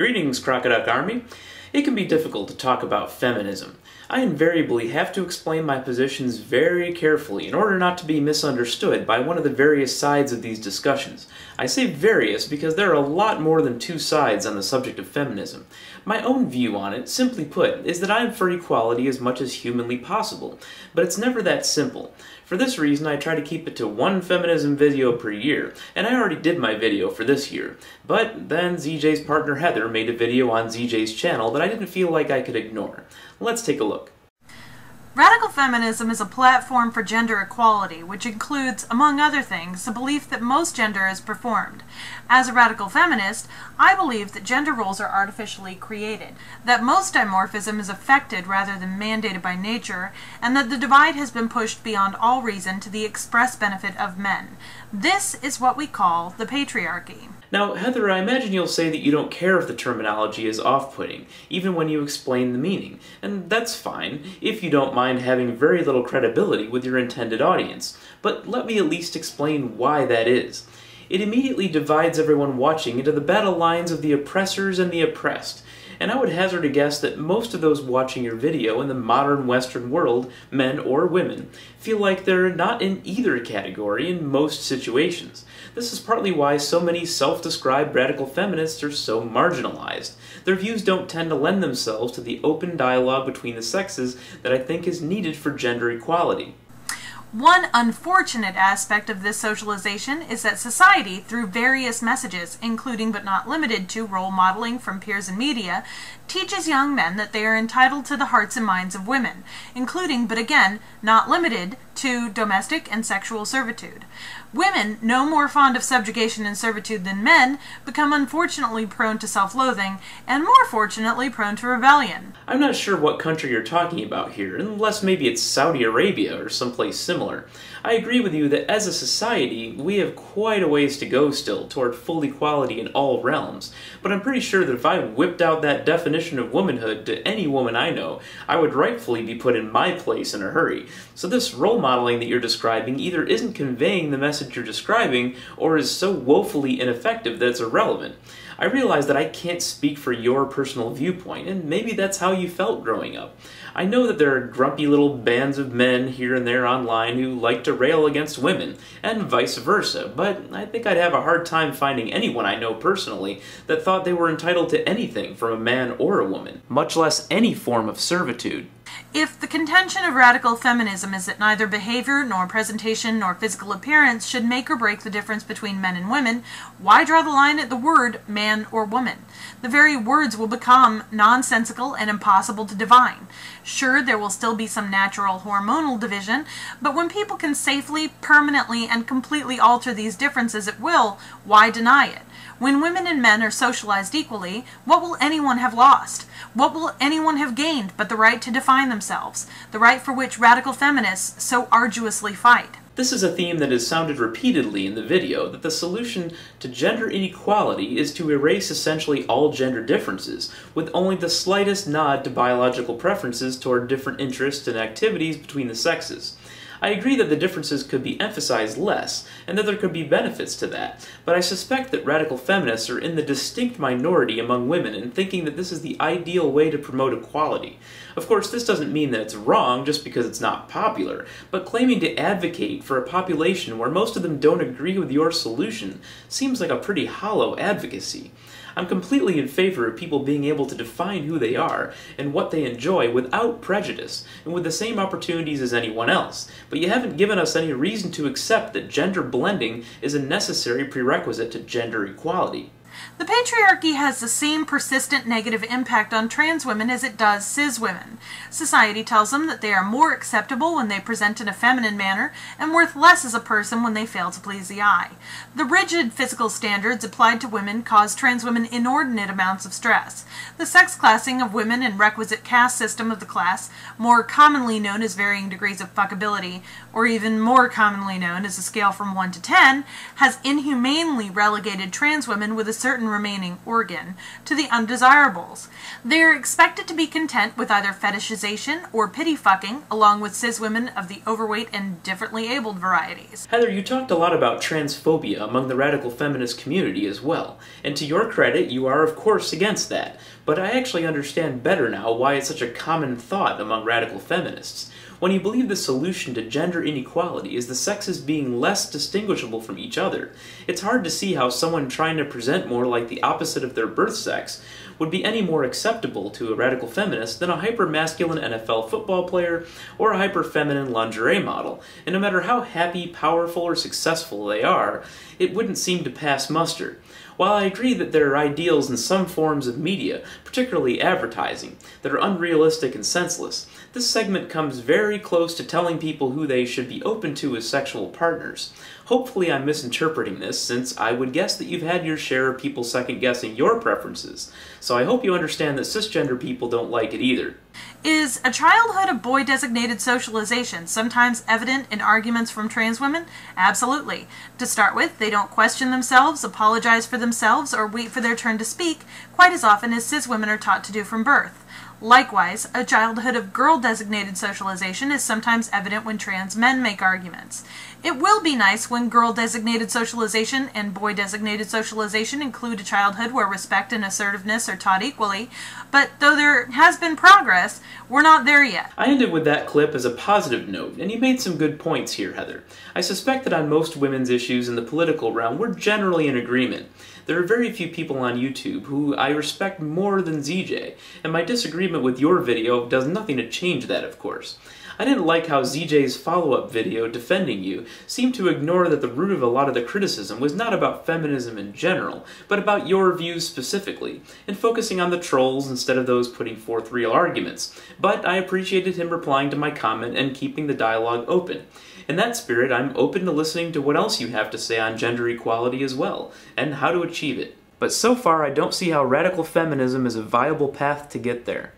Greetings, Crocodile Army. It can be difficult to talk about feminism. I invariably have to explain my positions very carefully in order not to be misunderstood by one of the various sides of these discussions. I say various because there are a lot more than two sides on the subject of feminism. My own view on it, simply put, is that I am for equality as much as humanly possible, but it's never that simple. For this reason, I try to keep it to one feminism video per year, and I already did my video for this year. But then ZJ's partner Heather made a video on ZJ's channel that I didn't feel like I could ignore. Let's take a look. Radical feminism is a platform for gender equality, which includes, among other things, the belief that most gender is performed. As a radical feminist, I believe that gender roles are artificially created, that most dimorphism is affected rather than mandated by nature, and that the divide has been pushed beyond all reason to the express benefit of men. This is what we call the patriarchy. Now, Heather, I imagine you'll say that you don't care if the terminology is off-putting, even when you explain the meaning, and that's fine, if you don't mind having very little credibility with your intended audience. But let me at least explain why that is. It immediately divides everyone watching into the battle lines of the oppressors and the oppressed, and I would hazard a guess that most of those watching your video in the modern Western world, men or women, feel like they're not in either category in most situations. This is partly why so many self-described radical feminists are so marginalized. Their views don't tend to lend themselves to the open dialogue between the sexes that I think is needed for gender equality. One unfortunate aspect of this socialization is that society, through various messages, including but not limited to role modeling from peers and media, teaches young men that they are entitled to the hearts and minds of women, including, but again, not limited to domestic and sexual servitude. Women, no more fond of subjugation and servitude than men, become unfortunately prone to self-loathing, and more fortunately prone to rebellion. I'm not sure what country you're talking about here, unless maybe it's Saudi Arabia or someplace similar. I agree with you that as a society, we have quite a ways to go still toward full equality in all realms, but I'm pretty sure that if I whipped out that definition of womanhood to any woman I know, I would rightfully be put in my place in a hurry. So this role modeling that you're describing either isn't conveying the message you're describing, or is so woefully ineffective that it's irrelevant. I realize that I can't speak for your personal viewpoint, and maybe that's how you felt growing up. I know that there are grumpy little bands of men here and there online who like to rail against women, and vice versa, but I think I'd have a hard time finding anyone I know personally that thought they were entitled to anything from a man or a woman, much less any form of servitude. If the contention of radical feminism is that neither behavior, nor presentation, nor physical appearance should make or break the difference between men and women, why draw the line at the word man or woman? The very words will become nonsensical and impossible to divine. Sure, there will still be some natural hormonal division, but when people can safely, permanently, and completely alter these differences at will, why deny it? When women and men are socialized equally, what will anyone have lost? What will anyone have gained but the right to define themselves, the right for which radical feminists so arduously fight? This is a theme that has sounded repeatedly in the video, that the solution to gender inequality is to erase essentially all gender differences, with only the slightest nod to biological preferences toward different interests and activities between the sexes. I agree that the differences could be emphasized less, and that there could be benefits to that, but I suspect that radical feminists are in the distinct minority among women in thinking that this is the ideal way to promote equality. Of course, this doesn't mean that it's wrong just because it's not popular, but claiming to advocate for a population where most of them don't agree with your solution seems like a pretty hollow advocacy. I'm completely in favor of people being able to define who they are and what they enjoy without prejudice and with the same opportunities as anyone else, but you haven't given us any reason to accept that gender blending is a necessary prerequisite to gender equality. The patriarchy has the same persistent negative impact on trans women as it does cis women. Society tells them that they are more acceptable when they present in a feminine manner and worth less as a person when they fail to please the eye. The rigid physical standards applied to women cause trans women inordinate amounts of stress. The sex classing of women and requisite caste system of the class, more commonly known as varying degrees of fuckability, or even more commonly known as a scale from 1 to 10, has inhumanely relegated trans women with a certain certain remaining organ, to the undesirables. They are expected to be content with either fetishization or pity fucking, along with cis women of the overweight and differently abled varieties. Heather, you talked a lot about transphobia among the radical feminist community as well, and to your credit, you are of course against that, but I actually understand better now why it's such a common thought among radical feminists. When you believe the solution to gender inequality is the sexes being less distinguishable from each other, it's hard to see how someone trying to present more like the opposite of their birth sex would be any more acceptable to a radical feminist than a hyper-masculine NFL football player or a hyper-feminine lingerie model, and no matter how happy, powerful, or successful they are, it wouldn't seem to pass muster. While I agree that there are ideals in some forms of media, particularly advertising, that are unrealistic and senseless, this segment comes very close to telling people who they should be open to as sexual partners. Hopefully I'm misinterpreting this, since I would guess that you've had your share of people second-guessing your preferences, so I hope you understand that cisgender people don't like it either. Is a childhood of boy-designated socialization sometimes evident in arguments from trans women? Absolutely. To start with, they don't question themselves, apologize for themselves, or wait for their turn to speak quite as often as cis women are taught to do from birth. Likewise, a childhood of girl-designated socialization is sometimes evident when trans men make arguments. It will be nice when girl-designated socialization and boy-designated socialization include a childhood where respect and assertiveness are taught equally, but though there has been progress, we're not there yet. I ended with that clip as a positive note, and you made some good points here, Heather. I suspect that on most women's issues in the political realm, we're generally in agreement. There are very few people on YouTube who I respect more than ZJ, and my disagreement with your video does nothing to change that, of course. I didn't like how ZJ's follow-up video defending you seemed to ignore that the root of a lot of the criticism was not about feminism in general, but about your views specifically, and focusing on the trolls instead of those putting forth real arguments. But I appreciated him replying to my comment and keeping the dialogue open. In that spirit, I'm open to listening to what else you have to say on gender equality as well, and how to achieve it. But so far, I don't see how radical feminism is a viable path to get there.